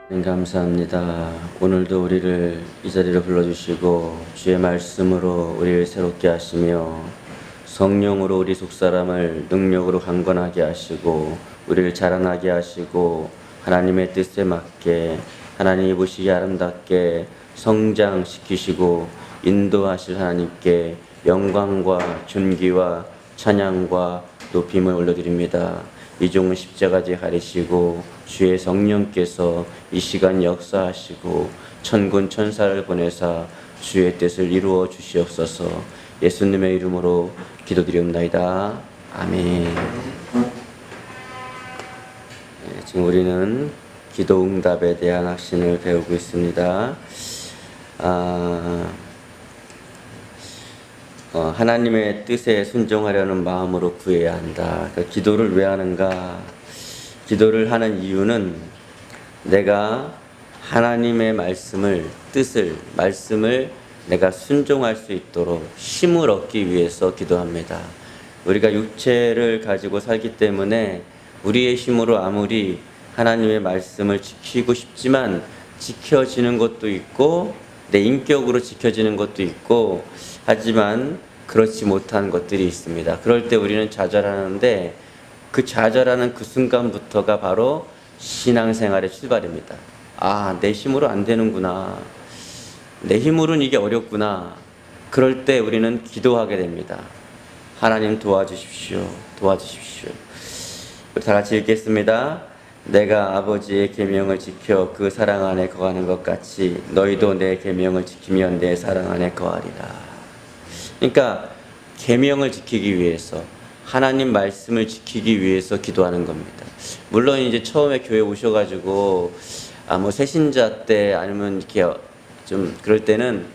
감사합니다. 오늘도 우리를 이 자리로 불러주시고 주의 말씀으로 우리를 새롭게 하시며 성령으로 우리 속사람을 능력으로 강건하게 하시고 우리를 자라나게 하시고 하나님의 뜻에 맞게 하나님이 보시기에 아름답게 성장시키시고 인도하실 하나님께 영광과 존귀와 찬양과 높임을 올려드립니다. 이종은 십자가지에 가리시고 주의 성령께서 이 시간 역사하시고 천군 천사를 보내사 주의 뜻을 이루어 주시옵소서. 예수님의 이름으로 기도드리옵나이다. 아멘. 지금 우리는 기도응답에 대한 확신을 배우고 있습니다. 하나님의 뜻에 순종하려는 마음으로 구해야 한다. 그러니까 기도를 왜 하는가? 기도를 하는 이유는 내가 하나님의 말씀을 내가 순종할 수 있도록 힘을 얻기 위해서 기도합니다. 우리가 육체를 가지고 살기 때문에 우리의 힘으로 아무리 하나님의 말씀을 지키고 싶지만 지켜지는 것도 있고 내 인격으로 지켜지는 것도 있고 하지만 그렇지 못한 것들이 있습니다. 그럴 때 우리는 좌절하는데 그 좌절하는 그 순간부터가 바로 신앙생활의 출발입니다. 내 힘으로 안 되는구나. 내 힘으로는 이게 어렵구나. 그럴 때 우리는 기도하게 됩니다. 하나님 도와주십시오. 도와주십시오. 우리 다 같이 읽겠습니다. 내가 아버지의 계명을 지켜 그 사랑 안에 거하는 것 같이 너희도 내 계명을 지키면 내 사랑 안에 거하리라. 그러니까 계명을 지키기 위해서 하나님 말씀을 지키기 위해서 기도하는 겁니다. 물론 이제 처음에 교회 오셔가지고 뭐 새신자 때 아니면 이렇게 좀 그럴 때는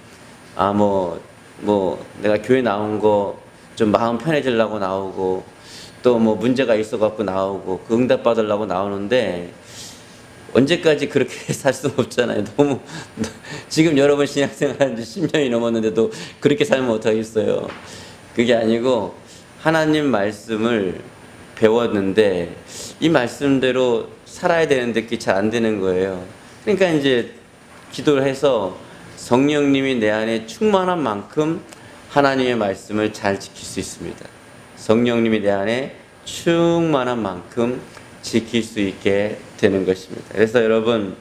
내가 교회 나온 거 좀 마음 편해지려고 나오고 또 뭐 문제가 있어갖고 나오고 그 응답 받으려고 나오는데 언제까지 그렇게 살 수는 없잖아요. 너무 지금 여러분 신앙생활한 지 10년이 넘었는데도 그렇게 살면 어떡하겠어요. 그게 아니고 하나님 말씀을 배웠는데 이 말씀대로 살아야 되는데 그게 잘 안 되는 거예요. 그러니까 이제 기도를 해서 성령님이 내 안에 충만한 만큼 하나님의 말씀을 잘 지킬 수 있습니다. 성령님이 내 안에 충만한 만큼 지킬 수 있게 되는 것입니다. 그래서 여러분,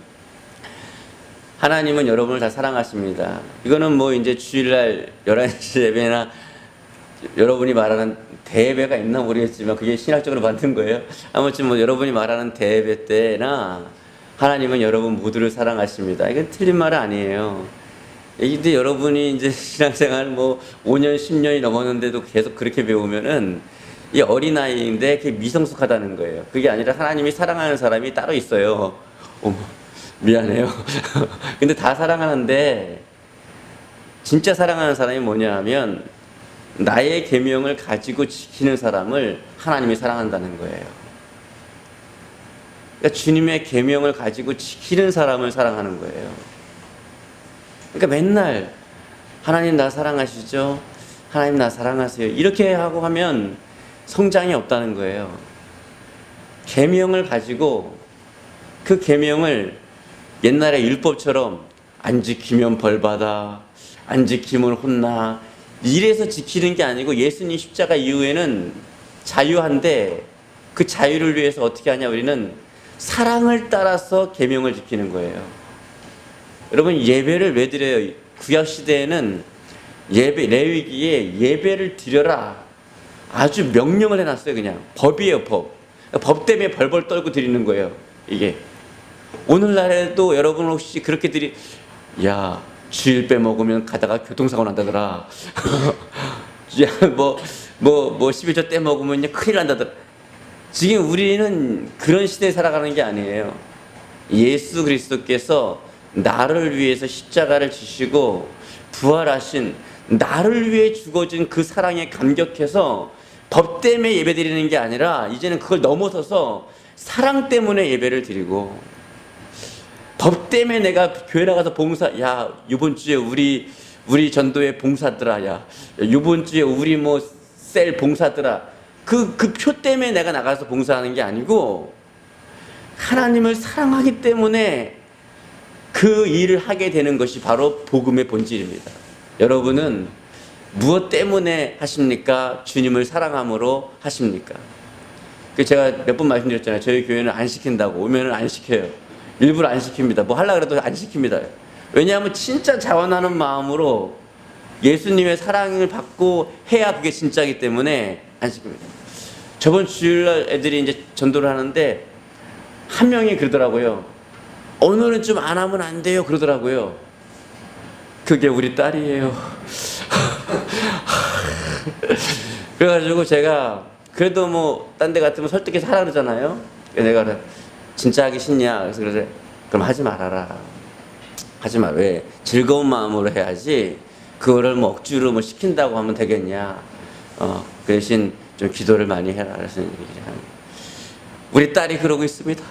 하나님은 여러분을 다 사랑하십니다. 이거는 뭐 이제 주일날 11시 예배나 여러분이 말하는 대예배가 있나 모르겠지만 그게 신학적으로 만든 거예요. 아무튼 뭐 여러분이 말하는 대예배 때나 하나님은 여러분 모두를 사랑하십니다. 이건 틀린 말은 아니에요. 근데 여러분이 이제 신앙생활 뭐 5년, 10년이 넘었는데도 계속 그렇게 배우면은 이 어린아이인데 그게 미성숙하다는 거예요. 그게 아니라 하나님이 사랑하는 사람이 따로 있어요. 미안해요. 근데 다 사랑하는데 진짜 사랑하는 사람이 뭐냐 하면 나의 계명을 가지고 지키는 사람을 하나님이 사랑한다는 거예요. 그러니까 주님의 계명을 가지고 지키는 사람을 사랑하는 거예요. 그러니까 맨날 하나님 나 사랑하시죠? 하나님 나 사랑하세요. 이렇게 하고 하면 성장이 없다는 거예요. 계명을 가지고 그 계명을 옛날에 율법처럼 안 지키면 벌받아, 안 지키면 혼나 이래서 지키는 게 아니고 예수님 십자가 이후에는 자유한데 그 자유를 위해서 어떻게 하냐 우리는 사랑을 따라서 계명을 지키는 거예요. 여러분 예배를 왜 드려요? 구약 시대에는 레위기에 예배를 드려라 아주 명령을 해놨어요. 그냥 법이에요. 법 때문에 벌벌 떨고 드리는 거예요. 이게 오늘날에도 여러분 혹시 그렇게 주일 빼먹으면 가다가 교통사고 난다더라. 뭐 11조 떼먹으면 큰일 난다더라. 지금 우리는 그런 시대에 살아가는 게 아니에요. 예수 그리스도께서 나를 위해서 십자가를 지시고 부활하신 나를 위해 죽어진 그 사랑에 감격해서 법 때문에 예배 드리는 게 아니라 이제는 그걸 넘어서서 사랑 때문에 예배를 드리고 법 때문에 내가 교회 나가서 이번 주에 우리 전도회 봉사들아 이번 주에 우리 셀 봉사들아 그 표 때문에 내가 나가서 봉사하는 게 아니고 하나님을 사랑하기 때문에 그 일을 하게 되는 것이 바로 복음의 본질입니다. 여러분은 무엇 때문에 하십니까? 주님을 사랑함으로 하십니까? 제가 몇 번 말씀드렸잖아요. 저희 교회는 안 시킨다고. 오면은 안 시켜요. 일부러 안 시킵니다. 뭐 하려고 해도 안 시킵니다. 왜냐하면 진짜 자원하는 마음으로 예수님의 사랑을 받고 해야 그게 진짜이기 때문에 안 시킵니다. 저번 주일날 애들이 이제 전도를 하는데 한 명이 그러더라고요. 오늘은 좀 안 하면 안 돼요. 그러더라고요. 그게 우리 딸이에요. 그래가지고 제가 그래도 뭐 딴 데 같으면 설득해서 하라 그러잖아요. 내가 진짜 하기 싫냐? 그래서 그래. 그럼 하지 말아라. 하지 마. 왜? 즐거운 마음으로 해야지. 그거를 뭐 억지로 뭐 시킨다고 하면 되겠냐? 그 대신 좀 기도를 많이 해라. 그래서 우리 딸이 그러고 있습니다.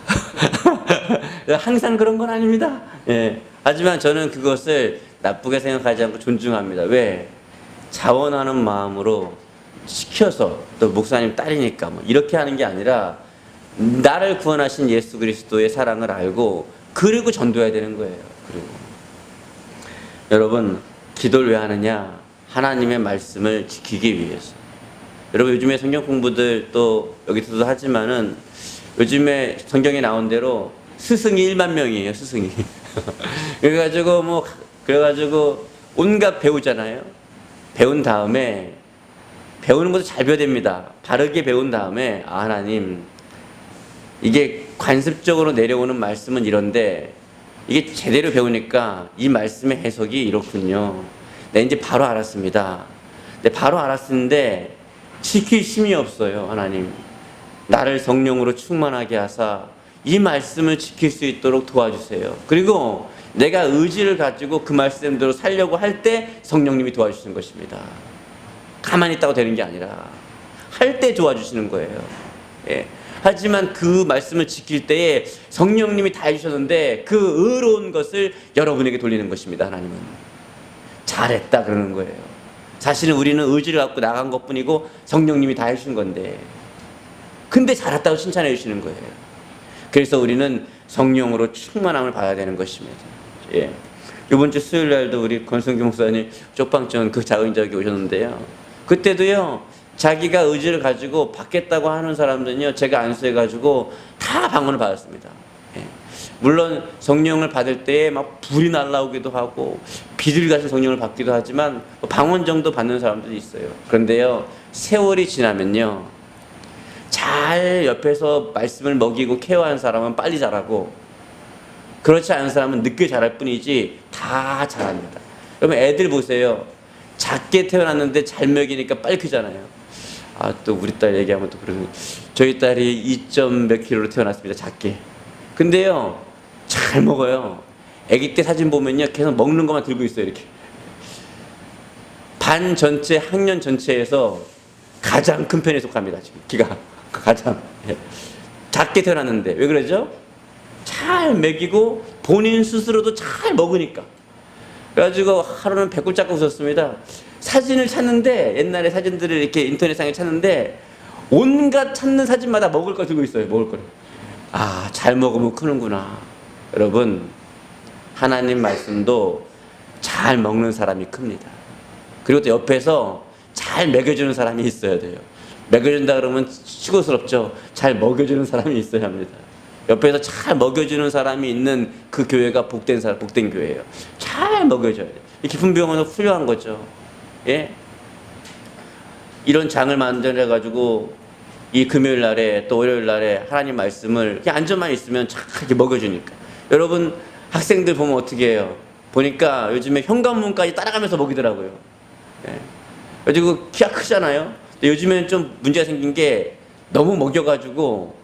항상 그런 건 아닙니다. 예. 하지만 저는 그것을 나쁘게 생각하지 않고 존중합니다. 왜? 자원하는 마음으로 시켜서 또 목사님 딸이니까 뭐 이렇게 하는 게 아니라 나를 구원하신 예수 그리스도의 사랑을 알고 그리고 전도해야 되는 거예요. 그리고 여러분 기도를 왜 하느냐? 하나님의 말씀을 지키기 위해서. 여러분 요즘에 성경 공부들 또 여기서도 하지만은 요즘에 성경에 나온 대로 스승이 1만 명이에요. 스승이. 그래가지고 온갖 배우잖아요. 배운 다음에 배우는 것도 잘 배워야 됩니다. 바르게 배운 다음에 하나님 이게 관습적으로 내려오는 말씀은 이런데 이게 제대로 배우니까 이 말씀의 해석이 이렇군요. 네, 이제 바로 알았습니다. 네, 바로 알았는데 지킬 힘이 없어요. 하나님 나를 성령으로 충만하게 하사 이 말씀을 지킬 수 있도록 도와주세요. 그리고 내가 의지를 가지고 그 말씀대로 살려고 할 때 성령님이 도와주시는 것입니다. 가만히 있다고 되는 게 아니라 할 때 도와주시는 거예요. 예. 하지만 그 말씀을 지킬 때에 성령님이 다 해주셨는데 그 의로운 것을 여러분에게 돌리는 것입니다. 하나님은 잘했다 그러는 거예요. 사실은 우리는 의지를 갖고 나간 것뿐이고 성령님이 다 해주신 건데 근데 잘했다고 칭찬해 주시는 거예요. 그래서 우리는 성령으로 충만함을 받아야 되는 것입니다. 예. 이번 주 수요일 날도 우리 권성규 목사님 쪽방전 그 작은 적이 오셨는데요. 그때도요, 자기가 의지를 가지고 받겠다고 하는 사람들은요, 제가 안수해가지고 다 방언을 받았습니다. 예. 물론 성령을 받을 때에 막 불이 날라오기도 하고 비둘기 같은 성령을 받기도 하지만 방언 정도 받는 사람들이 있어요. 그런데요, 세월이 지나면요, 잘 옆에서 말씀을 먹이고 케어하는 사람은 빨리 자라고 그렇지 않은 사람은 늦게 자랄 뿐이지 다 잘합니다. 그러면 애들 보세요. 작게 태어났는데 잘 먹이니까 빨리 크잖아요. 또 우리 딸 얘기하면 또 그러는, 저희 딸이 2점 몇 킬로로 태어났습니다. 작게. 근데요, 잘 먹어요. 아기 때 사진 보면요, 계속 먹는 것만 들고 있어요. 이렇게. 반 전체, 학년 전체에서 가장 큰 편에 속합니다. 지금 키가 가장. 예. 작게 태어났는데 왜 그러죠? 잘 먹이고 본인 스스로도 잘 먹으니까. 그래가지고 하루는 배꼽 잡고 웃었습니다. 사진을 찾는데, 옛날에 사진들을 이렇게 인터넷상에 찾는데 온갖 찾는 사진마다 먹을 거 들고 있어요. 먹을 거를. 잘 먹으면 크는구나. 여러분, 하나님 말씀도 잘 먹는 사람이 큽니다. 그리고 또 옆에서 잘 먹여주는 사람이 있어야 돼요. 먹여준다 그러면 치고스럽죠. 잘 먹여주는 사람이 있어야 합니다. 옆에서 잘 먹여주는 사람이 있는 그 교회가 복된 교회예요. 잘 먹여줘야 돼요. 이 깊은 병원은 훌륭한 거죠. 예? 이런 장을 만들어가지고 이 금요일 날에 또 월요일 날에 하나님 말씀을 그냥 앉아만 있으면 잘 이렇게 먹여주니까. 여러분, 학생들 보면 어떻게 해요? 보니까 요즘에 현관문까지 따라가면서 먹이더라고요. 예. 그리고 키가 크잖아요. 근데 요즘에는 좀 문제가 생긴 게 너무 먹여가지고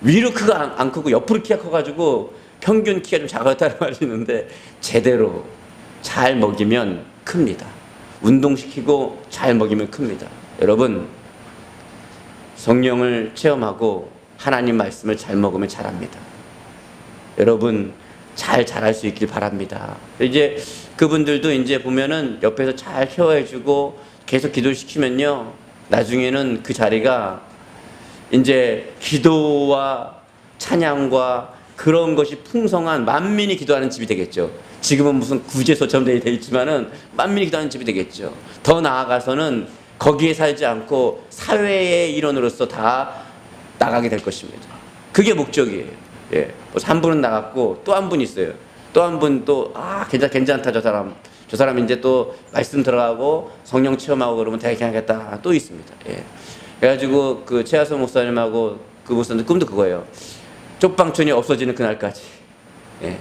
위로 키가 안 크고 옆으로 키가 커가지고 평균 키가 좀 작았다는 말이 있는데 제대로 잘 먹이면 큽니다. 운동시키고 잘 먹이면 큽니다. 여러분, 성령을 체험하고 하나님 말씀을 잘 먹으면 잘합니다. 여러분, 잘 자랄 수 있길 바랍니다. 이제 그분들도 이제 보면은 옆에서 잘 케어해주고 계속 기도를 시키면요, 나중에는 그 자리가 이제 기도와 찬양과 그런 것이 풍성한 만민이 기도하는 집이 되겠죠. 지금은 무슨 구제소처럼 되어 있지만은 만민이 기도하는 집이 되겠죠. 더 나아가서는 거기에 살지 않고 사회의 일원으로서 다 나가게 될 것입니다. 그게 목적이에요. 예. 한 분은 나갔고 또 한 분 있어요. 또 한 분 또 괜찮다 저 사람 이제 또 말씀 들어가고 성령 체험하고 그러면 되게 하겠다 또 있습니다. 예. 그래가지고 그 최하선 목사님하고 그 목사님 꿈도 그거예요. 쪽방촌이 없어지는 그날까지. 예.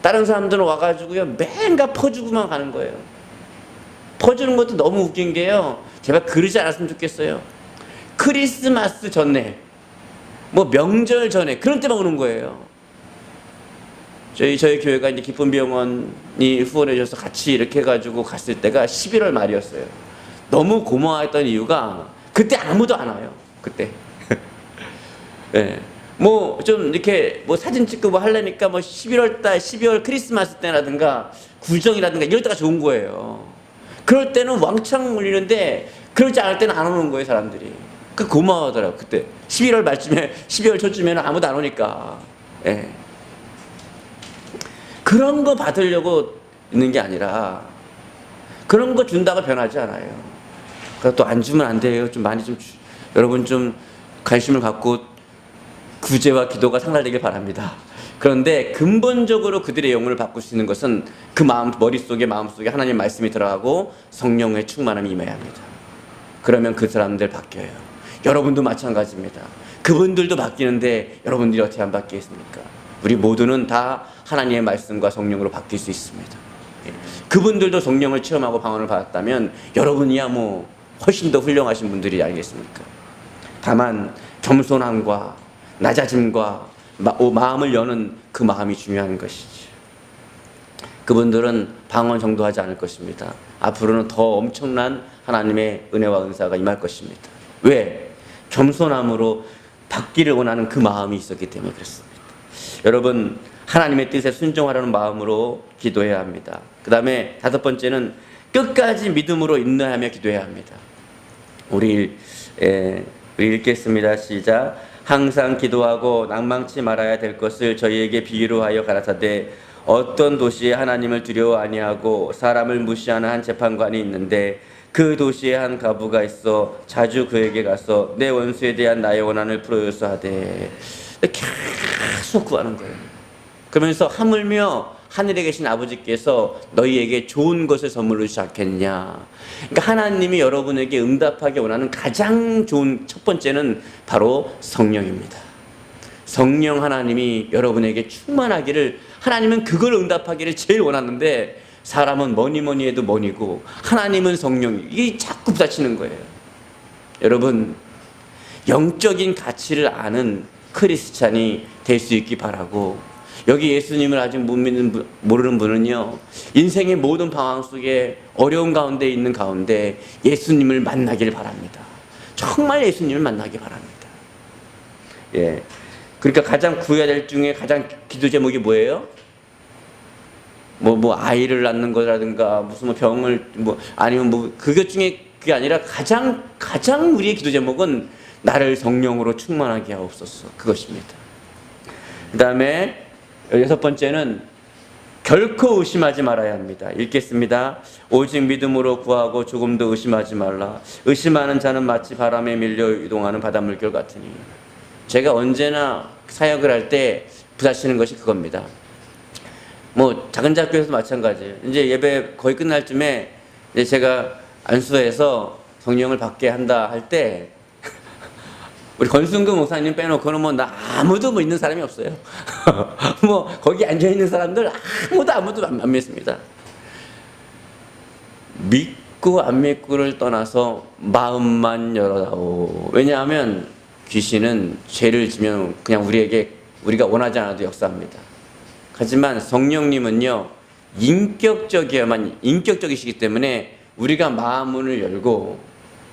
다른 사람들은 와가지고요 맨가 퍼주고만 가는 거예요. 퍼주는 것도 너무 웃긴 게요. 제발 그러지 않았으면 좋겠어요. 크리스마스 전에, 뭐 명절 전에 그런 때만 오는 거예요. 저희 교회가 이제 기쁨병원이 후원해 줘서 같이 이렇게 해가지고 갔을 때가 11월 말이었어요. 너무 고마워했던 이유가 그때 아무도 안 와요. 그때. 네. 뭐 좀 이렇게 뭐 사진 찍고 뭐 하려니까 뭐 12월 크리스마스 때라든가 구정이라든가 이럴 때가 좋은 거예요. 그럴 때는 왕창 울리는데 그러지 않을 때는 안 오는 거예요, 사람들이. 그 고마워하더라고요. 그때 11월 말쯤에 12월 초쯤에는 아무도 안 오니까. 예. 그런 거 받으려고 있는 게 아니라 그런 거 준다고 변하지 않아요. 그러니까 또 안 주면 안 돼요. 좀 많이 여러분 좀 관심을 갖고 구제와 기도가 상달되길 바랍니다. 그런데 근본적으로 그들의 영혼을 바꿀 수 있는 것은 그 머릿속에 마음속에 하나님 말씀이 들어가고 성령의 충만함이 임해야 합니다. 그러면 그 사람들 바뀌어요. 여러분도 마찬가지입니다. 그분들도 바뀌는데 여러분들이 어떻게 안 바뀌겠습니까? 우리 모두는 다 하나님의 말씀과 성령으로 바뀔 수 있습니다. 그분들도 성령을 체험하고 방언을 받았다면 여러분이야 뭐 훨씬 더 훌륭하신 분들이 아니겠습니까? 다만 겸손함과 낮아짐과 마음을 여는 그 마음이 중요한 것이지. 그분들은 방언 정도 하지 않을 것입니다. 앞으로는 더 엄청난 하나님의 은혜와 은사가 임할 것입니다. 왜? 겸손함으로 받기를 원하는 그 마음이 있었기 때문에 그렇습니다. 여러분, 하나님의 뜻에 순종하려는 마음으로 기도해야 합니다. 그 다음에 5번째는 끝까지 믿음으로 인내하며 기도해야 합니다. 우리 읽겠습니다. 시작. 항상 기도하고 낭망치 말아야 될 것을 저희에게 비유로 하여 가라사대 어떤 도시에 하나님을 두려워 아니하고 사람을 무시하는 한 재판관이 있는데 그 도시에 한 가부가 있어 자주 그에게 가서 내 원수에 대한 나의 원한을 풀어요소 하되 계속 구하는 거예요. 그러면서 하물며 하늘에 계신 아버지께서 너희에게 좋은 것을 선물로 주지 않겠냐. 그러니까 하나님이 여러분에게 응답하기 원하는 가장 좋은 첫 번째는 바로 성령입니다. 성령 하나님이 여러분에게 충만하기를, 하나님은 그걸 응답하기를 제일 원하는데 사람은 뭐니 해도 뭐니고 하나님은 성령, 이게 자꾸 부딪히는 거예요. 여러분, 영적인 가치를 아는 크리스찬이 될 수 있기 바라고, 여기 예수님을 아직 못 믿는 모르는 분은요, 인생의 모든 방황 속에 어려운 가운데 있는 가운데 예수님을 만나길 바랍니다. 정말 예수님을 만나기 바랍니다. 예. 그러니까 가장 구해야 될 중에 가장 기도 제목이 뭐예요? 뭐 아이를 낳는 거라든가 무슨 병을 아니면 그것 중에 그게 아니라 가장 우리의 기도 제목은 나를 성령으로 충만하게 하옵소서, 그것입니다. 그 다음에 6번째는 결코 의심하지 말아야 합니다. 읽겠습니다. 오직 믿음으로 구하고 조금도 의심하지 말라. 의심하는 자는 마치 바람에 밀려 이동하는 바닷물결 같으니. 제가 언제나 사역을 할 때 부딪히는 것이 그겁니다. 작은 작교에서도 마찬가지예요. 이제 예배 거의 끝날 쯤에 이제 제가 안수해서 성령을 받게 한다 할 때 우리 권순금 목사님 빼놓고는 아무도 있는 사람이 없어요. 거기 앉아있는 사람들 아무도 안 믿습니다. 믿고 안 믿고를 떠나서 마음만 열어다오. 왜냐하면 귀신은 죄를 지면 그냥 우리가 원하지 않아도 역사합니다. 하지만 성령님은요, 인격적이시기 때문에 우리가 마음문을 열고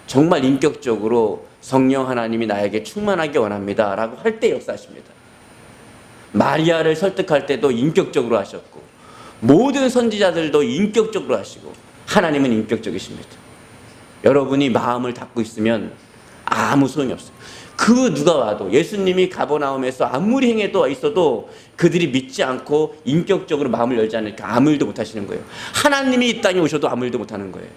정말 인격적으로 성령 하나님이 나에게 충만하게 원합니다 라고 할 때 역사하십니다. 마리아를 설득할 때도 인격적으로 하셨고, 모든 선지자들도 인격적으로 하시고, 하나님은 인격적이십니다. 여러분이 마음을 닫고 있으면 아무 소용이 없어요. 그 누가 와도 예수님이 가버나움에서 아무리 행해도 있어도 그들이 믿지 않고 인격적으로 마음을 열지 않으니까 아무 일도 못 하시는 거예요. 하나님이 이 땅에 오셔도 아무 일도 못 하는 거예요.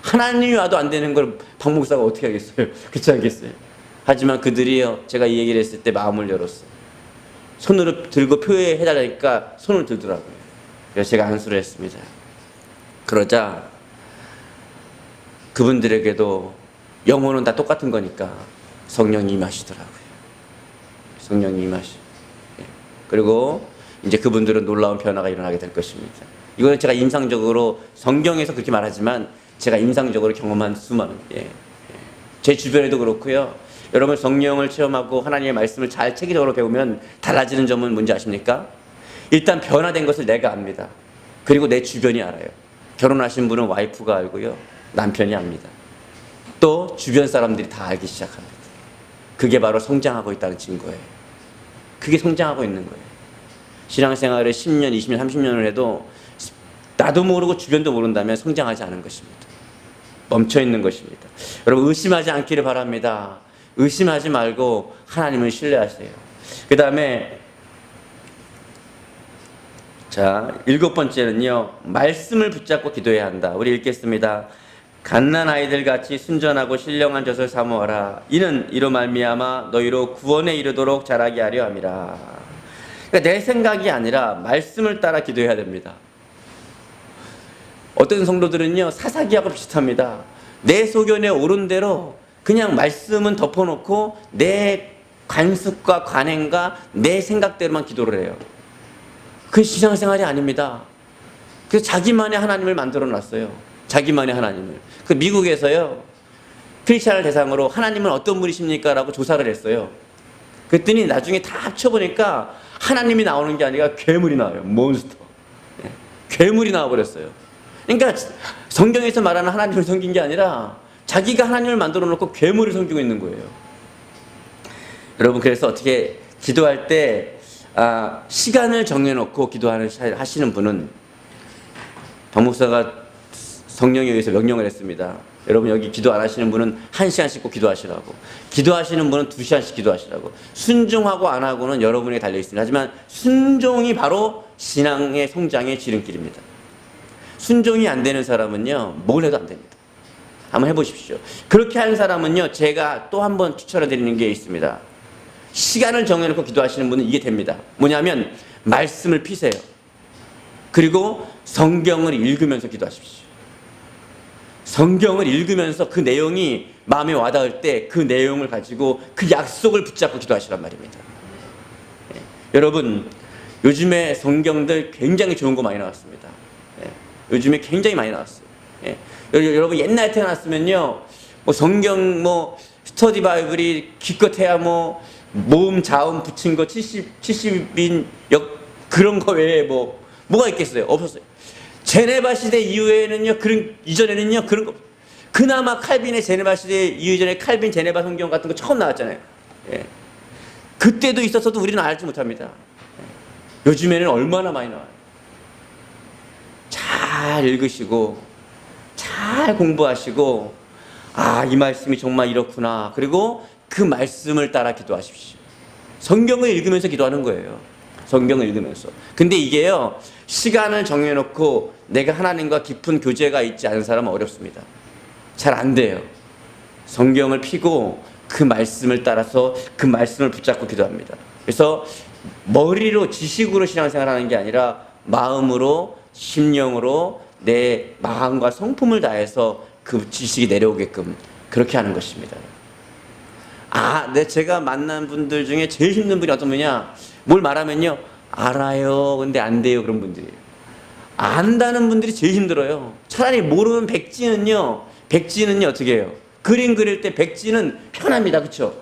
하나님이 와도 안 되는 걸 박 목사가 어떻게 하겠어요? 그렇지 않겠어요? 하지만 그들이요, 제가 이 얘기를 했을 때 마음을 열었어요. 손으로 들고 표해달라니까 손을 들더라고요. 그래서 제가 안수를 했습니다. 그러자 그분들에게도 영혼은 다 똑같은 거니까 성령이 임하시더라고요. 성령이 임하시. 그리고 이제 그분들은 놀라운 변화가 일어나게 될 것입니다. 이거는 제가 임상적으로 성경에서 그렇게 말하지만 제가 임상적으로 경험한 수많은 제 주변에도 그렇고요. 여러분 성령을 체험하고 하나님의 말씀을 잘 체계적으로 배우면 달라지는 점은 뭔지 아십니까? 일단 변화된 것을 내가 압니다. 그리고 내 주변이 알아요. 결혼하신 분은 와이프가 알고요. 남편이 압니다. 또 주변 사람들이 다 알기 시작합니다. 그게 바로 성장하고 있다는 증거예요. 그게 성장하고 있는 거예요. 신앙생활을 10년, 20년, 30년을 해도 나도 모르고 주변도 모른다면 성장하지 않은 것입니다. 멈춰 있는 것입니다. 여러분 의심하지 않기를 바랍니다. 의심하지 말고 하나님을 신뢰하세요. 그 다음에 자, 7번째는요, 말씀을 붙잡고 기도해야 한다. 우리 읽겠습니다. 갓난 아이들 같이 순전하고 신령한 젖을 사모하라. 이는 이로 말미암아 너희로 구원에 이르도록 자라게 하려 함이라. 그러니까 내 생각이 아니라 말씀을 따라 기도해야 됩니다. 어떤 성도들은요, 사사기하고 비슷합니다. 내 소견에 옳은 대로 그냥 말씀은 덮어놓고 내 관습과 관행과 내 생각대로만 기도를 해요. 그 신앙생활이 아닙니다. 그래서 자기만의 하나님을 만들어 놨어요. 자기만의 하나님을. 그 미국에서요, 크리스찬을 대상으로 하나님은 어떤 분이십니까? 라고 조사를 했어요. 그랬더니 나중에 다 합쳐보니까 하나님이 나오는 게 아니라 괴물이 나와요. 몬스터. 괴물이 나와버렸어요. 그러니까 성경에서 말하는 하나님을 섬긴 게 아니라 자기가 하나님을 만들어 놓고 괴물을 섬기고 있는 거예요. 여러분, 그래서 어떻게 기도할 때 시간을 정해놓고 하시는 분은 박 목사가 성령에 의해서 명령을 했습니다. 여러분 여기 기도 안 하시는 분은 1시간씩 꼭 기도하시라고, 기도하시는 분은 2시간씩 기도하시라고. 순종하고 안 하고는 여러분에게 달려있습니다. 하지만 순종이 바로 신앙의 성장의 지름길입니다. 순종이 안 되는 사람은요, 뭘 해도 안 됩니다. 한번 해보십시오. 그렇게 하는 사람은요, 제가 또 한 번 추천해 드리는 게 있습니다. 시간을 정해놓고 기도하시는 분은 이게 됩니다. 뭐냐면 말씀을 피세요. 그리고 성경을 읽으면서 기도하십시오. 성경을 읽으면서 그 내용이 마음에 와닿을 때 그 내용을 가지고 그 약속을 붙잡고 기도하시란 말입니다. 여러분 요즘에 성경들 굉장히 좋은 거 많이 나왔습니다. 요즘에 굉장히 많이 나왔어요. 여러분 옛날에 태어났으면요, 뭐 성경 스터디 바이블이 기껏해야 모음 자음 붙인 거 70인 그런 거 외에 뭐가 있겠어요? 없었어요. 제네바 시대 이후에는요, 이전에는요, 그런 거, 그나마 칼빈의 제네바 시대 이전에 칼빈 제네바 성경 같은 거 처음 나왔잖아요. 그때도 있었어도 우리는 알지 못합니다. 요즘에는 얼마나 많이 나와요. 잘 읽으시고, 잘 공부하시고, 이 말씀이 정말 이렇구나. 그리고 그 말씀을 따라 기도하십시오. 성경을 읽으면서 기도하는 거예요. 성경을 읽으면서. 근데 이게요, 시간을 정해놓고 내가 하나님과 깊은 교제가 있지 않은 사람은 어렵습니다. 잘 안 돼요. 성경을 피고 그 말씀을 따라서 그 말씀을 붙잡고 기도합니다. 그래서 머리로 지식으로 신앙생활하는 게 아니라 마음으로, 심령으로 내 마음과 성품을 다해서 그 지식이 내려오게끔 그렇게 하는 것입니다. 제가 만난 분들 중에 제일 힘든 분이 어떤 분이냐, 뭘 말하면요, 알아요, 근데 안 돼요. 그런 분들이에요. 안다는 분들이 제일 힘들어요. 차라리 모르는 백지는요 어떻게 해요? 그림 그릴 때 백지는 편합니다. 그쵸?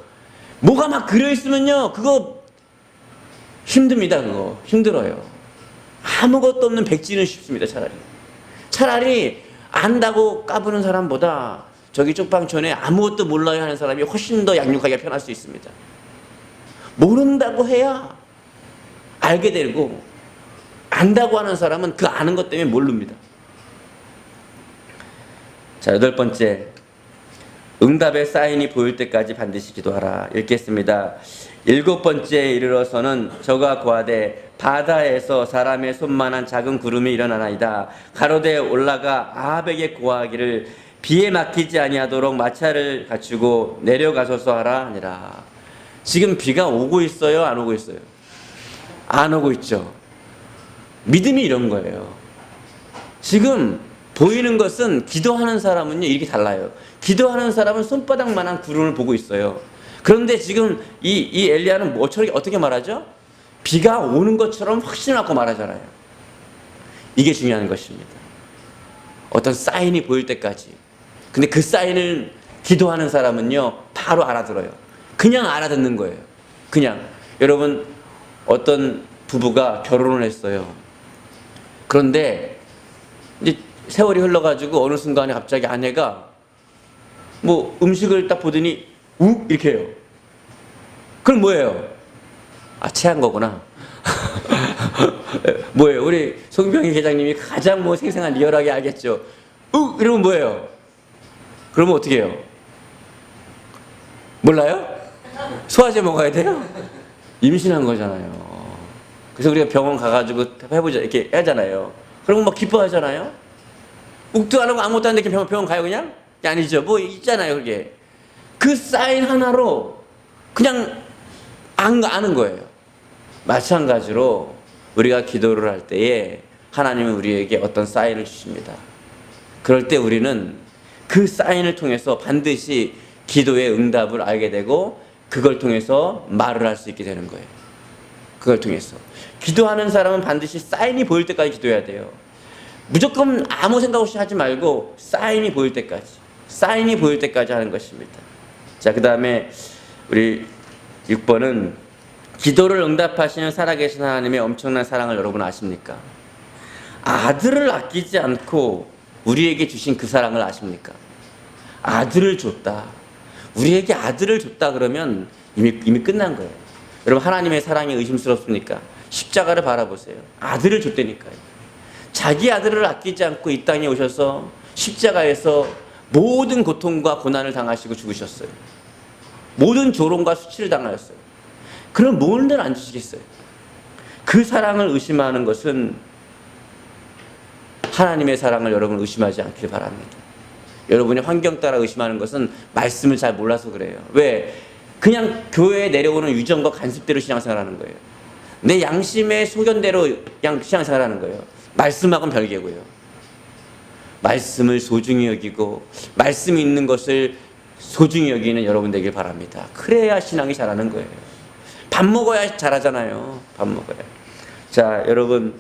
뭐가 막 그려있으면요, 그거 힘듭니다. 그거 힘들어요. 아무것도 없는 백지는 쉽습니다. 차라리 안다고 까부는 사람보다 저기 쪽방촌에 아무것도 몰라요 하는 사람이 훨씬 더 양육하기가 편할 수 있습니다. 모른다고 해야 알게 되고, 안다고 하는 사람은 그 아는 것 때문에 모릅니다. 자, 8번째, 응답의 사인이 보일 때까지 반드시 기도하라. 읽겠습니다. 7번째에 이르러서는 저가 고하되 바다에서 사람의 손만한 작은 구름이 일어나나이다. 가로되 올라가 아합에게 고하기를 비에 막히지 아니하도록 마차를 갖추고 내려가소서 하라 하니라. 지금 비가 오고 있어요? 안 오고 있어요? 안 오고 있죠. 믿음이 이런 거예요. 지금 보이는 것은 기도하는 사람은요 이렇게 달라요. 기도하는 사람은 손바닥만한 구름을 보고 있어요. 그런데 지금 이 엘리야는 어떻게 말하죠? 비가 오는 것처럼 확신하고 말하잖아요. 이게 중요한 것입니다. 어떤 사인이 보일 때까지. 근데 그 사인을 기도하는 사람은요 바로 알아들어요. 그냥 알아듣는 거예요. 그냥. 여러분, 어떤 부부가 결혼을 했어요. 그런데 이제 세월이 흘러가지고 어느 순간에 갑자기 아내가 뭐 음식을 딱 보더니 욱 이렇게 해요. 그럼 뭐예요? 아, 체한 거구나. 뭐예요? 우리 송병희 회장님이 가장 뭐 생생한 리얼하게 알겠죠. 욱 이러면 뭐예요? 그러면 어떻게 해요? 몰라요? 소화제 먹어야 돼요? 임신한 거잖아요. 그래서 우리가 병원 가가지고 해보자 이렇게 하잖아요. 그러면 막 기뻐하잖아요. 욱도 안 하고 아무것도 안 되게 병원 가요 그냥? 아니죠. 뭐 있잖아요 그게. 그 사인 하나로 그냥 아는 거예요. 마찬가지로 우리가 기도를 할 때에 하나님은 우리에게 어떤 사인을 주십니다. 그럴 때 우리는 그 사인을 통해서 반드시 기도의 응답을 알게 되고 그걸 통해서 말을 할 수 있게 되는 거예요. 그걸 통해서. 기도하는 사람은 반드시 사인이 보일 때까지 기도해야 돼요. 무조건 아무 생각 없이 하지 말고 사인이 보일 때까지 하는 것입니다. 자, 그 다음에 우리 6번은 기도를 응답하시는 살아계신 하나님의 엄청난 사랑을 여러분 아십니까? 아들을 아끼지 않고 우리에게 주신 그 사랑을 아십니까? 아들을 줬다. 우리에게 아들을 줬다 그러면 이미 끝난 거예요. 여러분, 하나님의 사랑이 의심스럽습니까? 십자가를 바라보세요. 아들을 줬다니까요. 자기 아들을 아끼지 않고 이 땅에 오셔서 십자가에서 모든 고통과 고난을 당하시고 죽으셨어요. 모든 조롱과 수치를 당하셨어요. 그럼 뭔들 안 주시겠어요? 그 사랑을 의심하는 것은 하나님의 사랑을 여러분 의심하지 않길 바랍니다. 여러분의 환경 따라 의심하는 것은 말씀을 잘 몰라서 그래요. 왜? 그냥 교회에 내려오는 유전과 간습대로 신앙생활하는 거예요. 내 양심의 소견대로 그냥 신앙생활하는 거예요. 말씀하고는 별개고요. 말씀을 소중히 여기고 말씀이 있는 것을 소중히 여기는 여러분 되길 바랍니다. 그래야 신앙이 잘하는 거예요. 밥 먹어야 잘하잖아요. 밥 먹어야. 자, 여러분,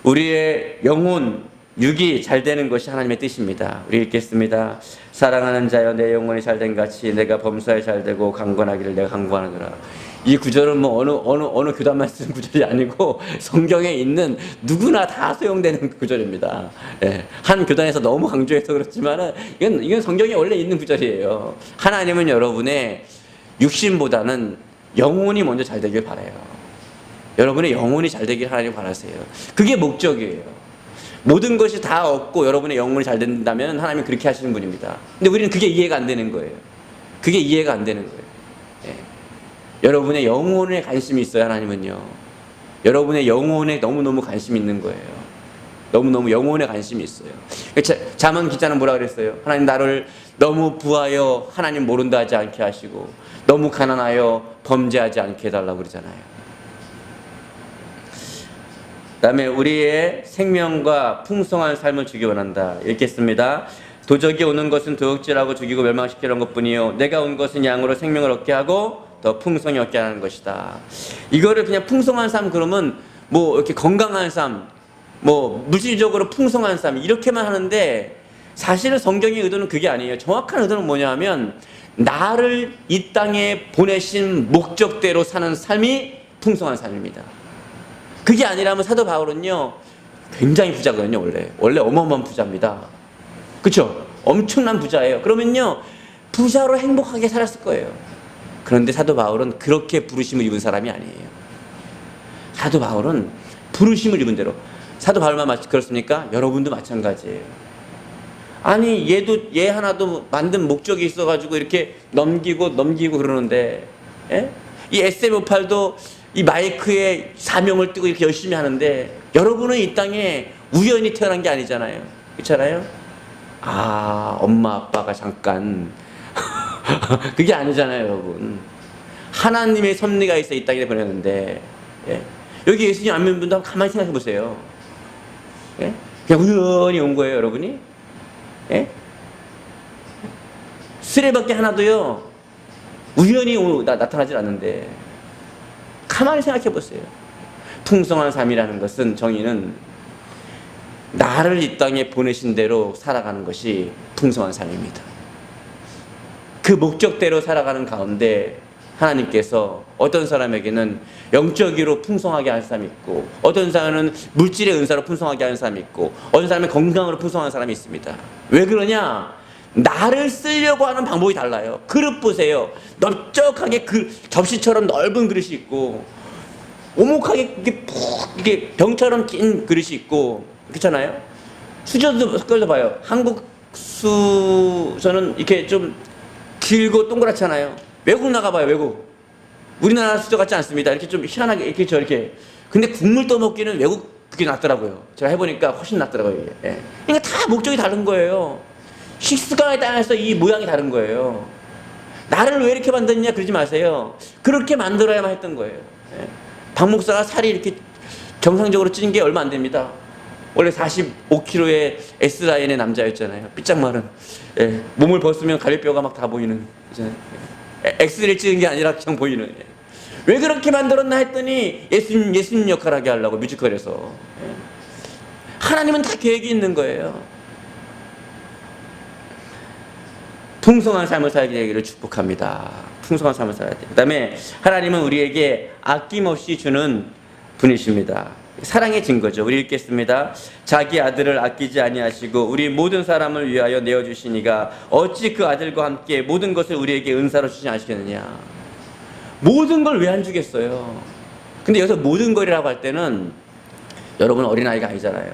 우리의 영혼, 육이 잘 되는 것이 하나님의 뜻입니다. 우리 읽겠습니다. 사랑하는 자여 내 영혼이 잘된 같이 내가 범사에 잘되고 강건하기를 내가 강구하노라. 이 구절은 뭐 어느 교단만 쓰는 구절이 아니고 성경에 있는 누구나 다 소용되는 구절입니다. 예, 한 교단에서 너무 강조해서 그렇지만은 이건 성경에 원래 있는 구절이에요. 하나님은 여러분의 육신보다는 영혼이 먼저 잘 되길 바라요. 여러분의 영혼이 잘 되길 하나님 바라세요. 그게 목적이에요. 모든 것이 다 없고 여러분의 영혼이 잘 된다면 하나님은 그렇게 하시는 분입니다. 근데 우리는 그게 이해가 안 되는 거예요. 그게 이해가 안 되는 거예요. 예. 여러분의 영혼에 관심이 있어요. 하나님은요. 여러분의 영혼에 너무너무 관심이 있는 거예요. 너무너무 영혼에 관심이 있어요. 잠언 기자는 뭐라 그랬어요? 하나님 나를 너무 부하여 하나님 모른다 하지 않게 하시고 너무 가난하여 범죄하지 않게 해달라고 그러잖아요. 그 다음에 우리의 생명과 풍성한 삶을 주기 원한다. 읽겠습니다. 도적이 오는 것은 도둑질하고 죽이고 멸망시키는 것뿐이요 내가 온 것은 양으로 생명을 얻게 하고 더 풍성히 얻게 하는 것이다. 이거를 그냥 풍성한 삶 그러면 뭐 이렇게 건강한 삶, 뭐 물질적으로 풍성한 삶 이렇게만 하는데 사실은 성경의 의도는 그게 아니에요. 정확한 의도는 뭐냐면 나를 이 땅에 보내신 목적대로 사는 삶이 풍성한 삶입니다. 그게 아니라면 사도 바울은요 굉장히 부자거든요. 원래 어마어마한 부자입니다. 그렇죠? 엄청난 부자예요. 그러면요 부자로 행복하게 살았을 거예요. 그런데 사도 바울은 그렇게 부르심을 입은 사람이 아니에요. 사도 바울은 부르심을 입은 대로. 사도 바울만 그렇습니까? 여러분도 마찬가지예요. 아니 얘 하나도 만든 목적이 있어가지고 이렇게 넘기고 그러는데, 예? 이 SM58도 이 마이크에 사명을 띠고 이렇게 열심히 하는데, 여러분은 이 땅에 우연히 태어난 게 아니잖아요. 그렇잖아요? 아, 엄마 아빠가 잠깐 그게 아니잖아요, 여러분. 하나님의 섭리가 있어 이 땅에 보냈는데, 예? 여기 예수님 안 믿는 분도 한번 가만히 생각해 보세요. 예? 그냥 우연히 온 거예요, 여러분이? 예? 쓰레받기 하나도요 우연히 나타나질 않는데, 가만히 생각해 보세요. 풍성한 삶이라는 것은, 정의는 나를 이 땅에 보내신 대로 살아가는 것이 풍성한 삶입니다. 그 목적대로 살아가는 가운데 하나님께서 어떤 사람에게는 영적으로 풍성하게 하는 사람이 있고, 어떤 사람은 물질의 은사로 풍성하게 하는 사람이 있고, 어떤 사람은 건강으로 풍성한 사람이 있습니다. 왜 그러냐? 나를 쓰려고 하는 방법이 달라요. 그릇 보세요. 넓적하게 접시처럼 넓은 그릇이 있고, 오목하게 이게 병처럼 긴 그릇이 있고, 그렇잖아요? 수저도 섞어서 봐요. 한국 수저는 이렇게 좀 길고 동그랗잖아요. 외국 나가봐요, 외국. 우리나라 수저 같지 않습니다. 이렇게 좀 희한하게, 이렇게 저렇게. 근데 국물 떠먹기는 외국 그게 낫더라고요. 제가 해보니까 훨씬 낫더라고요, 이게. 예. 그러니까 다 목적이 다른 거예요. 식습관에 따라서 이 모양이 다른 거예요. 나를 왜 이렇게 만들었냐 그러지 마세요. 그렇게 만들어야만 했던 거예요. 예. 박 목사가 살이 이렇게 정상적으로 찐 게 얼마 안 됩니다. 원래 45kg의 S라인의 남자였잖아요. 삐짝 마른. 예. 몸을 벗으면 갈비뼈가 막 다 보이는. X를 찍은 게 아니라 그냥 보이는. 예. 왜 그렇게 만들었나 했더니 예수님 역할 하게 하려고, 뮤지컬에서. 예. 하나님은 다 계획이 있는 거예요. 풍성한 삶을 살게 되기를 축복합니다. 풍성한 삶을 살아야 돼요. 그 다음에 하나님은 우리에게 아낌없이 주는 분이십니다. 사랑의 증거죠. 우리 읽겠습니다. 자기 아들을 아끼지 아니하시고 우리 모든 사람을 위하여 내어주시니가 어찌 그 아들과 함께 모든 것을 우리에게 은사로 주지 않으시겠느냐. 모든 걸 왜 안 주겠어요? 근데 여기서 모든 것이라고 할 때는 여러분 어린아이가 아니잖아요.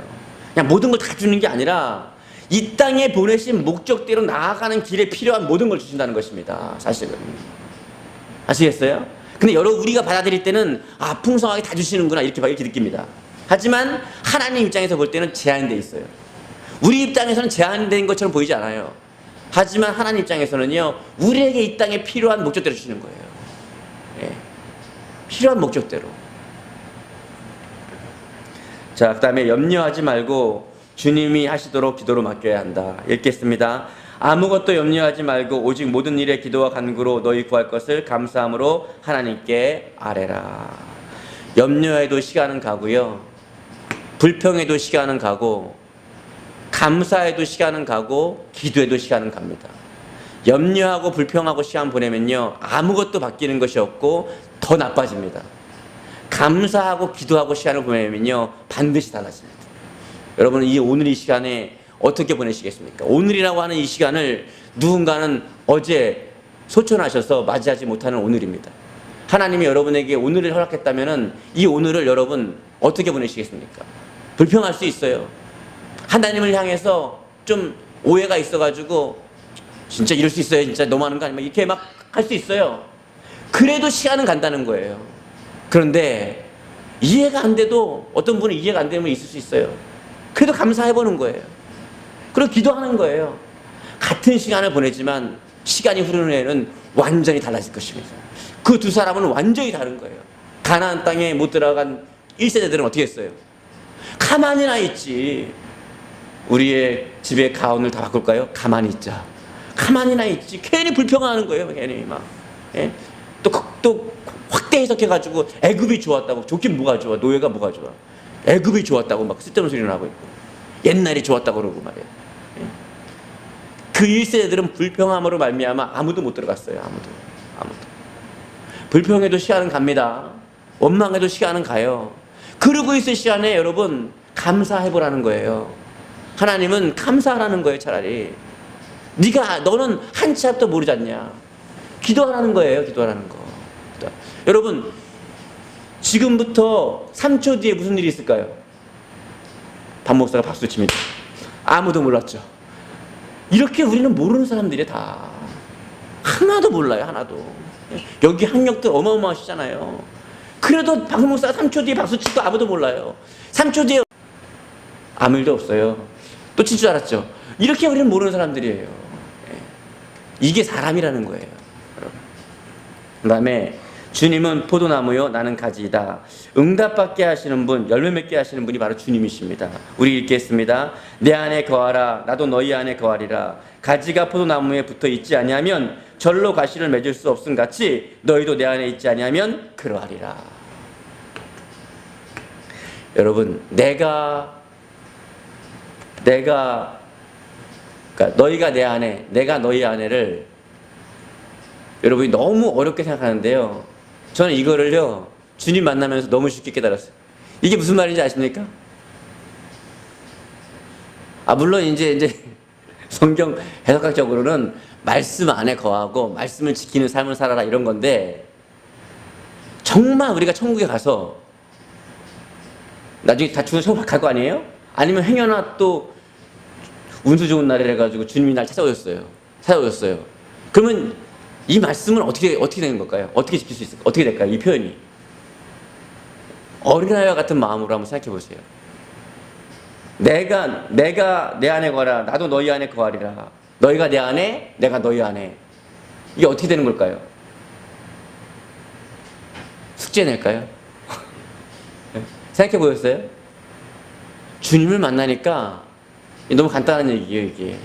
그냥 모든 걸 다 주는 게 아니라 이 땅에 보내신 목적대로 나아가는 길에 필요한 모든 걸 주신다는 것입니다. 사실은. 아시겠어요? 근데 우리가 받아들일 때는 아, 풍성하게 다 주시는구나 이렇게 느낍니다. 하지만 하나님 입장에서 볼 때는 제한되어 있어요. 우리 입장에서는 제한된 것처럼 보이지 않아요. 하지만 하나님 입장에서는요, 우리에게 이 땅에 필요한 목적대로 주시는 거예요. 예. 필요한 목적대로. 자, 그 다음에 염려하지 말고 주님이 하시도록 기도로 맡겨야 한다. 읽겠습니다. 아무것도 염려하지 말고 오직 모든 일에 기도와 간구로 너희 구할 것을 감사함으로 하나님께 아뢰라. 염려에도 시간은 가고요, 불평에도 시간은 가고, 감사에도 시간은 가고, 기도에도 시간은 갑니다. 염려하고 불평하고 시간 보내면요, 아무것도 바뀌는 것이 없고 더 나빠집니다. 감사하고 기도하고 시간을 보내면요, 반드시 달라집니다. 여러분은 오늘 이 시간에 어떻게 보내시겠습니까? 오늘이라고 하는 이 시간을 누군가는 어제 소천하셔서 맞이하지 못하는 오늘입니다. 하나님이 여러분에게 오늘을 허락했다면 이 오늘을 여러분 어떻게 보내시겠습니까? 불평할 수 있어요. 하나님을 향해서 좀 오해가 있어가지고 진짜 이럴 수 있어요, 진짜 너무하는 거 아니야, 이렇게 막 할 수 있어요. 그래도 시간은 간다는 거예요. 그런데 이해가 안 돼도, 어떤 분은 이해가 안 되면 있을 수 있어요. 그래도 감사해보는 거예요. 그리고 기도하는 거예요. 같은 시간을 보내지만 시간이 흐르는 후에는 완전히 달라질 것입니다. 그 두 사람은 완전히 다른 거예요. 가나안 땅에 못 들어간 1세대들은 어떻게 했어요? 가만히나 있지. 우리의 집의 가온을 다 바꿀까요? 가만히 있자. 가만히나 있지. 괜히 불평하는 거예요. 괜히 막. 예? 또 확대 해석해가지고 애굽이 좋았다고. 좋긴 뭐가 좋아? 노예가 뭐가 좋아? 애굽이 좋았다고 막 쓸데없는 소리를 하고 있고, 옛날이 좋았다고 그러고 말이에요. 예? 그 1세대들은 불평함으로 말미암아 아무도 못 들어갔어요. 아무도. 불평해도 시간은 갑니다. 원망해도 시간은 가요. 그러고 있을 시간에 여러분 감사해보라는 거예요. 하나님은 감사하라는 거예요. 차라리 너는 한 치 앞도 모르지 않냐. 기도하라는 거예요. 기도하라는 거. 여러분 지금부터 3초 뒤에 무슨 일이 있을까요? 박 목사가 박수 칩니다. 아무도 몰랐죠. 이렇게 우리는 모르는 사람들이 다 하나도 몰라요. 하나도. 여기 학력들 어마어마하시잖아요. 그래도 박수 목사가 3초 뒤에 박수 치고 아무도 몰라요. 3초 뒤에 아무 일도 없어요. 또 칠 줄 알았죠. 이렇게 우리는 모르는 사람들이에요. 이게 사람이라는 거예요. 그 다음에 주님은 포도나무요 나는 가지이다. 응답받게 하시는 분, 열매 맺게 하시는 분이 바로 주님이십니다. 우리 읽겠습니다. 내 안에 거하라 나도 너희 안에 거하리라. 가지가 포도나무에 붙어 있지 아니하면 절로 가시를 맺을 수 없음 같이 너희도 내 안에 있지 아니하면 그러하리라. 여러분, 그러니까 너희가 내 안에, 내가 너희 안에를 여러분이 너무 어렵게 생각하는데요. 저는 이거를요, 주님 만나면서 너무 쉽게 깨달았어요. 이게 무슨 말인지 아십니까? 물론 이제 성경 해석학적으로는 말씀 안에 거하고 말씀을 지키는 삶을 살아라 이런 건데, 정말 우리가 천국에 가서 나중에 다 죽어서 천국 갈 거 아니에요? 아니면 행여나 또 운수 좋은 날이라 해가지고 주님이 날 찾아오셨어요. 그러면 이 말씀은 어떻게 되는 걸까요? 어떻게 지킬 수 있을까요? 어떻게 될까요? 이 표현이 어린아이와 같은 마음으로 한번 생각해 보세요. 내가 내 안에 거하라 나도 너희 안에 거하리라. 너희가 내 안에 내가 너희 안에. 이게 어떻게 되는 걸까요? 숙제 낼까요? 생각해 보셨어요? 주님을 만나니까 너무 간단한 얘기예요. 이게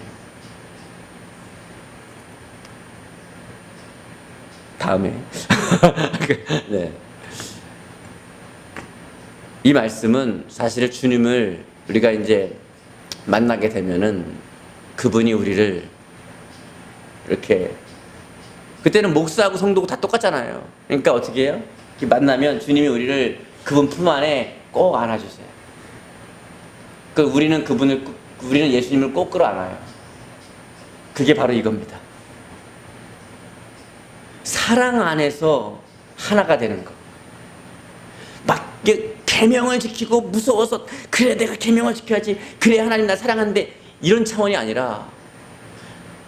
다음에 네. 이 말씀은 사실 주님을 우리가 이제 만나게 되면은 그분이 우리를 이렇게, 그때는 목사하고 성도고 다 똑같잖아요. 그러니까 어떻게 해요? 만나면 주님이 우리를 그분 품 안에 꼭 안아주세요. 우리는 예수님을 꼭 끌어안아요. 그게 바로 이겁니다. 사랑 안에서 하나가 되는 거. 막 계명을 지키고 무서워서 그래 내가 계명을 지켜야지, 그래 하나님 나 사랑하는데, 이런 차원이 아니라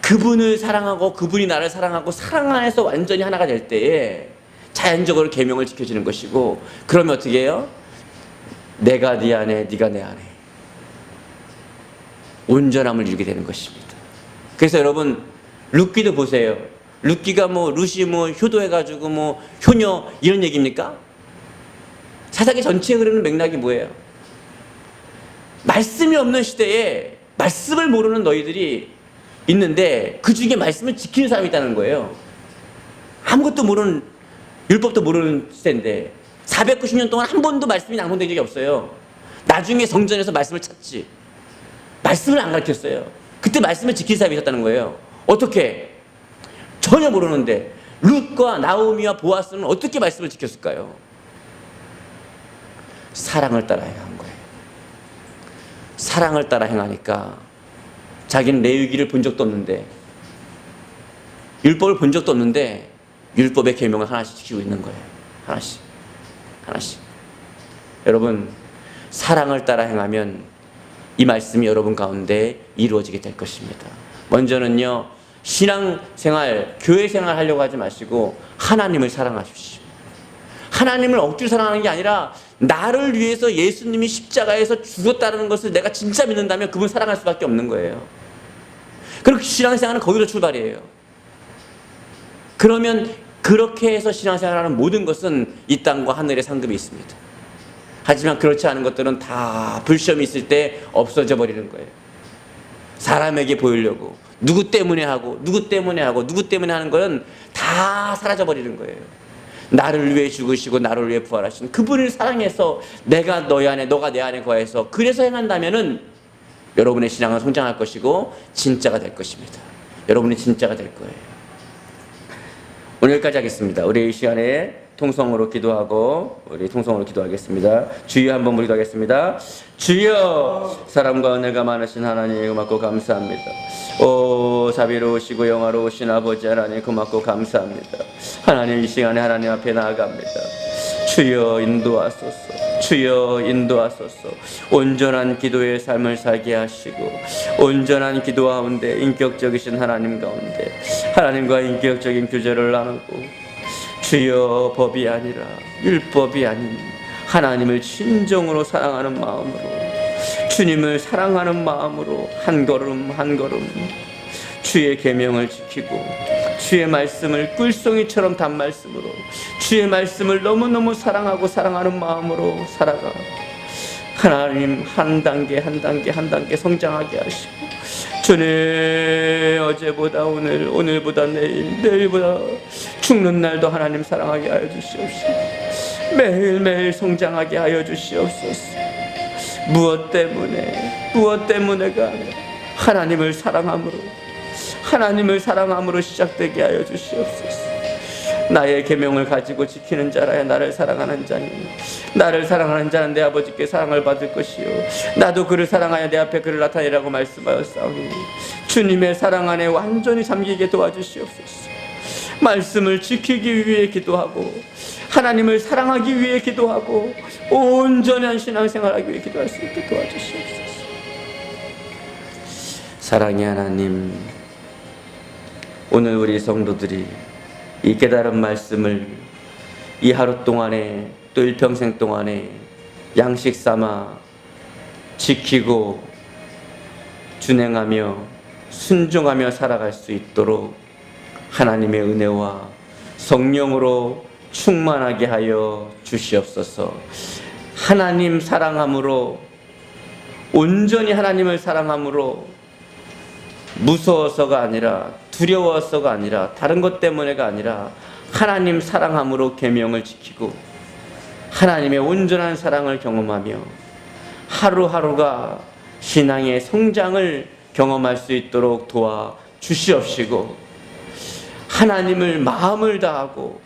그분을 사랑하고 그분이 나를 사랑하고 사랑 안에서 완전히 하나가 될 때에 자연적으로 계명을 지켜지는 것이고, 그러면 어떻게 해요? 내가 네 안에 네가 내 안에 온전함을 이루게 되는 것입니다. 그래서 여러분 룻기도 보세요. 룻기가 룻이 효도 해가지고 효녀 이런 얘기입니까? 사사기 전체에 흐르는 맥락이 뭐예요? 말씀이 없는 시대에 말씀을 모르는 너희들이 있는데 그 중에 말씀을 지키는 사람이 있다는 거예요. 아무것도 모르는, 율법도 모르는 시대인데 490년 동안 한 번도 말씀이 낭송된 적이 없어요. 나중에 성전에서 말씀을 찾지, 말씀을 안 가르쳤어요. 그때 말씀을 지킬 사람이 있었다는 거예요. 어떻게? 전혀 모르는데 룻과 나오미와 보아스는 어떻게 말씀을 지켰을까요? 사랑을 따라 행한 거예요. 사랑을 따라 행하니까 자기는 레위기를 본 적도 없는데, 율법을 본 적도 없는데 율법의 계명을 하나씩 지키고 있는 거예요. 하나씩. 여러분, 사랑을 따라 행하면 이 말씀이 여러분 가운데 이루어지게 될 것입니다. 먼저는요, 신앙생활, 교회생활 하려고 하지 마시고 하나님을 사랑하십시오. 하나님을 억지로 사랑하는 게 아니라 나를 위해서 예수님이 십자가에서 죽었다는 것을 내가 진짜 믿는다면 그분 사랑할 수밖에 없는 거예요. 그리고 신앙생활은 거기로 출발이에요. 그러면 그렇게 해서 신앙생활하는 모든 것은 이 땅과 하늘의 상급이 있습니다. 하지만 그렇지 않은 것들은 다 불시험이 있을 때 없어져 버리는 거예요. 사람에게 보이려고 누구 때문에 하는 거는 다 사라져 버리는 거예요. 나를 위해 죽으시고 나를 위해 부활하신 그분을 사랑해서 내가 너희 안에 너가 내 안에 거해서 그래서 행한다면은 여러분의 신앙은 성장할 것이고 진짜가 될 것입니다. 여러분이 진짜가 될 거예요. 오늘 여기까지 하겠습니다. 우리 이 시간에 통성으로 기도하겠습니다. 주여 한번 기도하겠습니다. 주여, 사랑과 은혜가 많으신 하나님 고맙고 감사합니다. 오 자비로우시고 영화로우신 아버지 하나님 고맙고 감사합니다. 하나님, 이 시간에 하나님 앞에 나아갑니다. 주여 인도하소서. 주여 인도하소서. 온전한 기도의 삶을 살게 하시고 온전한 기도 가운데 인격적이신 하나님 가운데 하나님과 인격적인 교제를 나누고 주여 법이 아니라 율법이 아닌 하나님을 진정으로 사랑하는 마음으로 주님을 사랑하는 마음으로 한 걸음 한 걸음 주의 계명을 지키고 주의 말씀을 꿀송이처럼 단 말씀으로 주의 말씀을 너무너무 사랑하고 사랑하는 마음으로 살아가 하나님 한 단계 한 단계 한 단계 성장하게 하시고 주님 어제보다 오늘 오늘보다 내일 내일보다 죽는 날도 하나님 사랑하게 하여 주시옵소서. 매일매일 성장하게 하여 주시옵소서. 무엇 때문에가 아니라 하나님을 사랑함으로 시작되게 하여 주시옵소서. 나의 계명을 가지고 지키는 자라야 나를 사랑하는 자니 나를 사랑하는 자는 내 아버지께 사랑을 받을 것이요 나도 그를 사랑하여 내 앞에 그를 나타내라고 말씀하였사오니 주님의 사랑 안에 완전히 잠기게 도와주시옵소서. 말씀을 지키기 위해 기도하고 하나님을 사랑하기 위해 기도하고 온전한 신앙생활하기 위해 기도할 수 있게 도와주시옵소서. 사랑의 하나님, 오늘 우리 성도들이 이 깨달은 말씀을 이 하루 동안에 또 일평생 동안에 양식 삼아 지키고 준행하며 순종하며 살아갈 수 있도록 하나님의 은혜와 성령으로 충만하게 하여 주시옵소서. 하나님 사랑함으로 온전히 하나님을 사랑함으로 무서워서가 아니라 두려워서가 아니라 다른 것 때문에가 아니라 하나님 사랑함으로 계명을 지키고 하나님의 온전한 사랑을 경험하며 하루하루가 신앙의 성장을 경험할 수 있도록 도와 주시옵시고 하나님을 마음을 다하고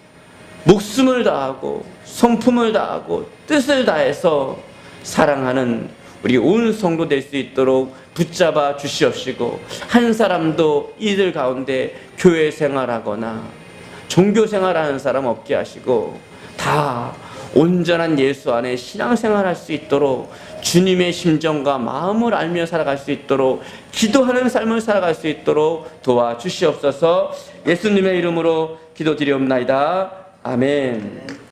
목숨을 다하고 성품을 다하고 뜻을 다해서 사랑하는 우리 온 성도 될 수 있도록 붙잡아 주시옵시고 한 사람도 이들 가운데 교회 생활하거나 종교 생활하는 사람 없게 하시고 다 온전한 예수 안에 신앙생활할 수 있도록 주님의 심정과 마음을 알며 살아갈 수 있도록 기도하는 삶을 살아갈 수 있도록 도와주시옵소서. 예수님의 이름으로 기도드리옵나이다. 아멘.